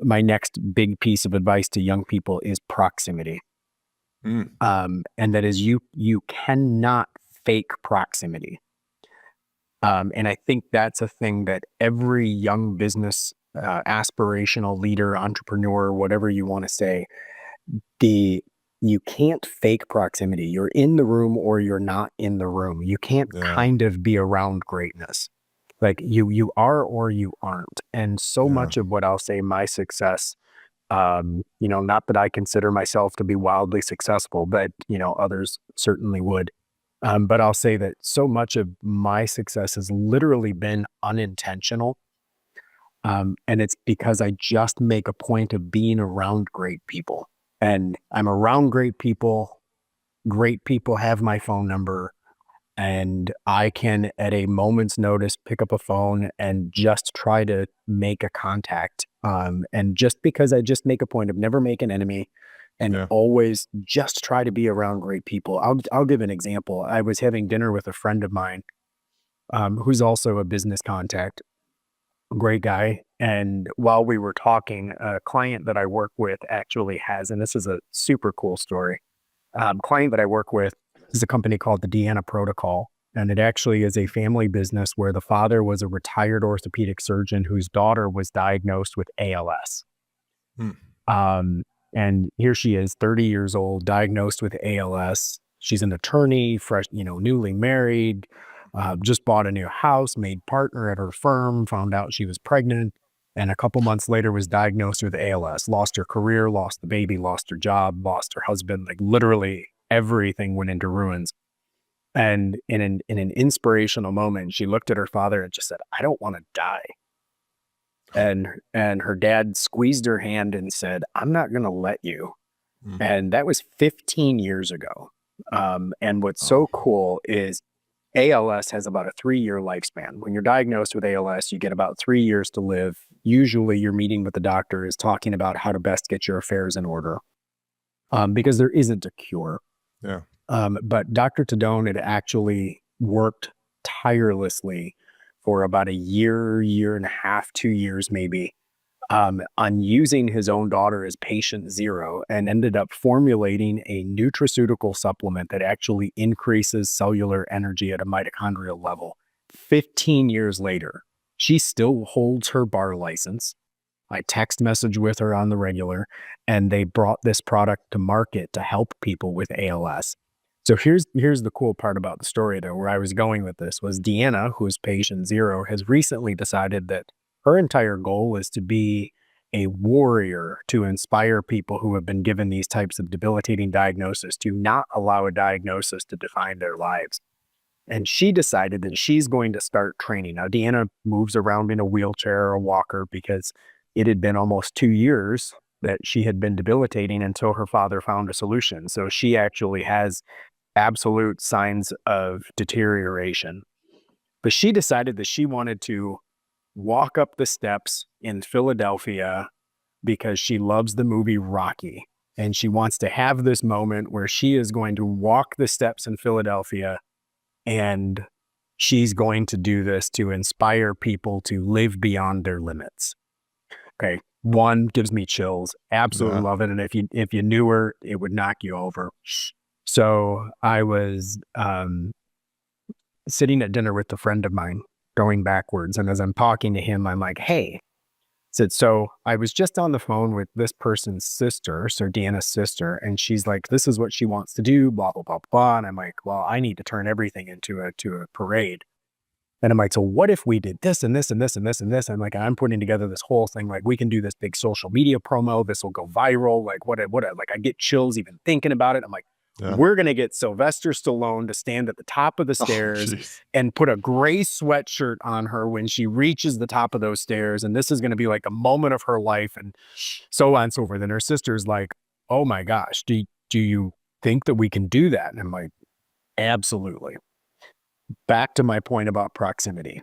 my next big piece of advice to young people is proximity. And that is you cannot fake proximity. And I think that's a thing that every young business, aspirational leader, entrepreneur, whatever you want to say, you can't fake proximity. You're in the room or you're not in the room. You can't kind of be around greatness. Like you are or you aren't. And so much of what I'll say, my success, not that I consider myself to be wildly successful, but others certainly would. But I'll say that so much of my success has literally been unintentional. And it's because I just make a point of being around great people. And I'm around great people. Great people have my phone number. And I can, at a moment's notice, pick up a phone and just try to make a contact. And just because I just make a point of never make an enemy and always just try to be around great people. I'll give an example. I was having dinner with a friend of mine who's also a business contact, great guy. And while we were talking, a client that I work with actually has, and this is a super cool story, client that I work with is a company called the Deanna Protocol. And it actually is a family business where the father was a retired orthopedic surgeon whose daughter was diagnosed with ALS. And here she is, 30 years old, diagnosed with ALS. She's an attorney, fresh, newly married, just bought a new house, made partner at her firm, found out she was pregnant, and a couple months later was diagnosed with ALS, lost her career, lost the baby, lost her job, lost her husband, like literally everything went into ruins. And in an inspirational moment, she looked at her father and just said, "I don't want to die." And her dad squeezed her hand and said, "I'm not going to let you." And that was 15 years ago. And what's so cool is ALS has about a 3-year lifespan. When you're diagnosed with ALS, you get about 3 years to live. Usually your meeting with the doctor is talking about how to best get your affairs in order, because there isn't a cure. But Dr. Tadone had actually worked tirelessly for about a year and a half, 2 years maybe, on using his own daughter as patient zero, and ended up formulating a nutraceutical supplement that actually increases cellular energy at a mitochondrial level. 15 years later, she still holds her bar license. I text message with her on the regular, and they brought this product to market to help people with ALS. So here's the cool part about the story, though, where I was going with this was Deanna, who's patient zero, has recently decided that her entire goal is to be a warrior to inspire people who have been given these types of debilitating diagnoses to not allow a diagnosis to define their lives. And she decided that she's going to start training. Now, Deanna moves around in a wheelchair or a walker because it had been almost 2 years that she had been debilitating until her father found a solution. So she actually has absolute signs of deterioration. But she decided that she wanted to walk up the steps in Philadelphia because she loves the movie Rocky. And she wants to have this moment where she is going to walk the steps in Philadelphia, and she's going to do this to inspire people to live beyond their limits. Okay. One, gives me chills. Absolutely love it. And if you knew her, it would knock you over. So I was sitting at dinner with a friend of mine, going backwards. And as I'm talking to him, I'm like, "Hey," I said, "so I was just on the phone with this person's sister," so Deanna's sister, "and she's like, this is what she wants to do, blah, blah, blah, blah." And I'm like, "Well, I need to turn everything into a parade." And I'm like, "So what if we did this and this and this and this and this?" And like, I'm putting together this whole thing. Like, we can do this big social media promo. This will go viral. Like like I get chills even thinking about it. I'm like, we're going to get Sylvester Stallone to stand at the top of the stairs and put a gray sweatshirt on her when she reaches the top of those stairs. And this is going to be like a moment of her life, and so on and so forth. And her sister's like, "Oh my gosh, do you think that we can do that?" And I'm like, "Absolutely." Back to my point about proximity.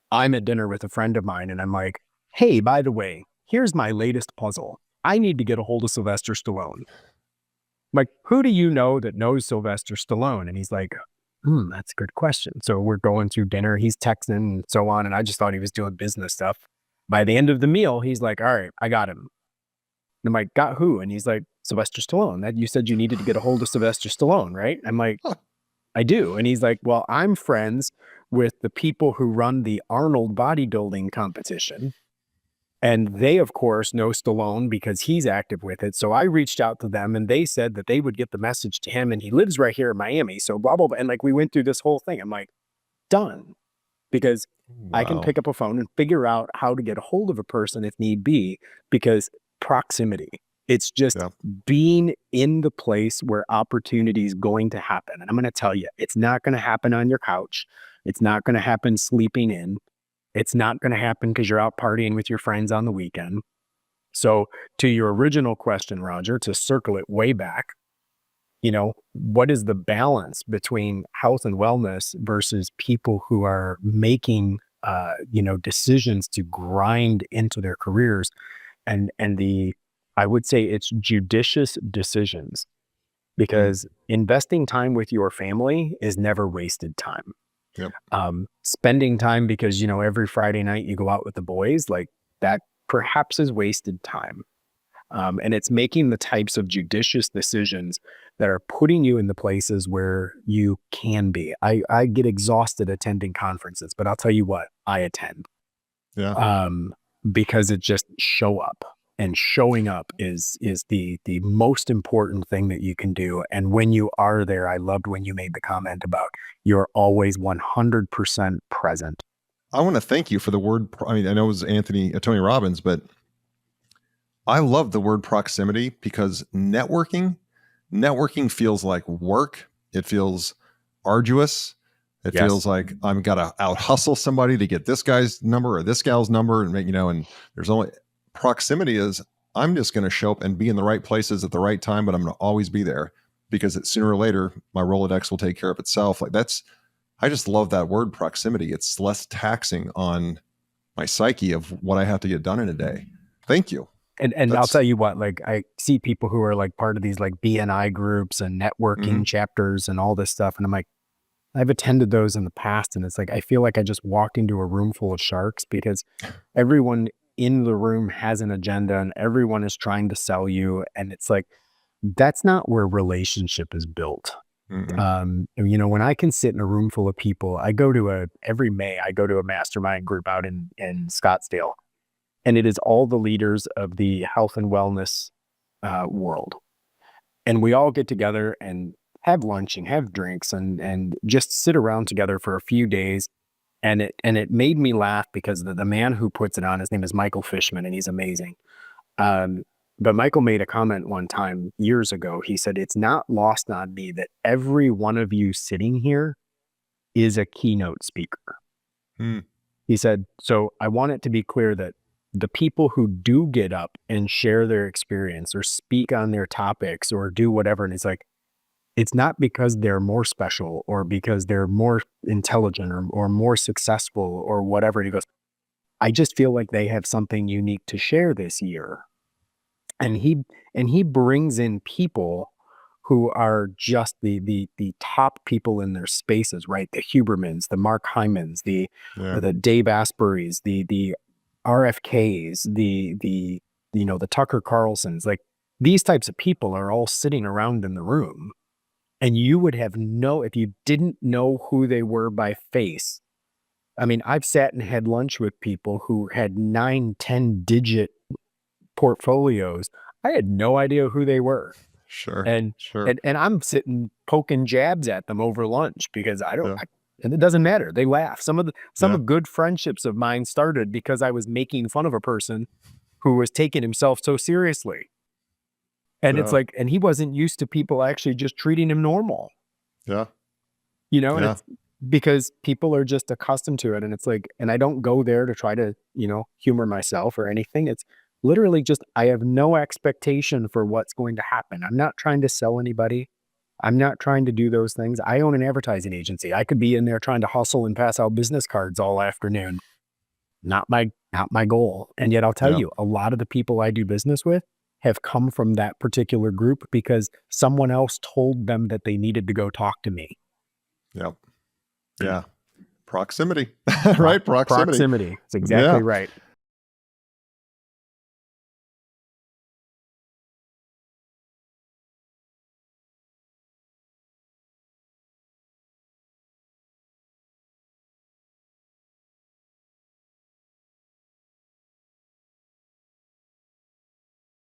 I'm at dinner with a friend of mine and I'm like, "Hey, by the way, here's my latest puzzle. I need to get a hold of Sylvester Stallone." I'm like, "Who do you know that knows Sylvester Stallone?" And he's like, "That's a good question." So we're going through dinner, he's texting and so on. And I just thought he was doing business stuff. By the end of the meal, he's like, all right, I got him. And I'm like, got who? And he's like, Sylvester Stallone. That you said you needed to get a hold of Sylvester Stallone, right? I'm like, I do. And he's like, well, I'm friends with the people who run the Arnold bodybuilding competition. And they, of course, know Stallone because he's active with it. So I reached out to them and they said that they would get the message to him. And he lives right here in Miami. So blah, blah, blah. And like, we went through this whole thing. I'm like, done. Because I can pick up a phone and figure out how to get a hold of a person if need be, because proximity. It's just being in the place where opportunity is going to happen. And I'm going to tell you, it's not going to happen on your couch. It's not going to happen sleeping in. It's not going to happen because you're out partying with your friends on the weekend. So to your original question, Roger, to circle it way back, you know, what is the balance between health and wellness versus people who are making, decisions to grind into their careers? And I would say it's judicious decisions, because investing time with your family is never wasted time. Yep. Spending time because, you know, every Friday night you go out with the boys, like that perhaps is wasted time. And it's making the types of judicious decisions that are putting you in the places where you can be. I get exhausted attending conferences, but I'll tell you what, I attend. Because it just show up. And showing up is the most important thing that you can do. And when you are there, I loved when you made the comment about you're always 100% present. I want to thank you for the word. I mean, I know it was Tony Robbins, but I love the word proximity, because networking feels like work. It feels arduous. It feels like I'm got to out hustle somebody to get this guy's number or this gal's number, and make, and there's only proximity is I'm just going to show up and be in the right places at the right time, but I'm going to always be there, because sooner or later my Rolodex will take care of itself. Like I just love that word proximity. It's less taxing on my psyche of what I have to get done in a day. Thank you. And I'll tell you what, like I see people who are like part of these like BNI groups and networking chapters and all this stuff. And I'm like, I've attended those in the past. And it's like, I feel like I just walked into a room full of sharks, because everyone in the room has an agenda and everyone is trying to sell you. And it's like, that's not where relationship is built. When I can sit in a room full of people, every May, I go to a mastermind group out in Scottsdale, and it is all the leaders of the health and wellness world. And we all get together and have lunch and have drinks and just sit around together for a few days. And it made me laugh, because the man who puts it on, his name is Michael Fishman, and he's amazing. But Michael made a comment one time years ago. He said, it's not lost on me that every one of you sitting here is a keynote speaker. He said, so I want it to be clear that the people who do get up and share their experience or speak on their topics or do whatever, and it's like, it's not because they're more special or because they're more intelligent or more successful or whatever. And he goes, I just feel like they have something unique to share this year. And he brings in people who are just the top people in their spaces, right? The Hubermans, the Mark Hymans, the Dave Asburys, the RFKs, the Tucker Carlsons. Like, these types of people are all sitting around in the room. And you would have if you didn't know who they were by face. I mean, I've sat and had lunch with people who had 9-10 digit portfolios. I had no idea who they were. Sure. And I'm sitting poking jabs at them over lunch, because and it doesn't matter. They laugh. Some of good friendships of mine started because I was making fun of a person who was taking himself so seriously. And it's like, and he wasn't used to people actually just treating him normal. And it's because people are just accustomed to it. And it's like, and I don't go there to try to, humor myself or anything. It's literally just, I have no expectation for what's going to happen. I'm not trying to sell anybody. I'm not trying to do those things. I own an advertising agency. I could be in there trying to hustle and pass out business cards all afternoon. Not my goal. And yet I'll tell you, a lot of the people I do business with have come from that particular group because someone else told them that they needed to go talk to me. Yeah. Proximity, right? Proximity. It's exactly right.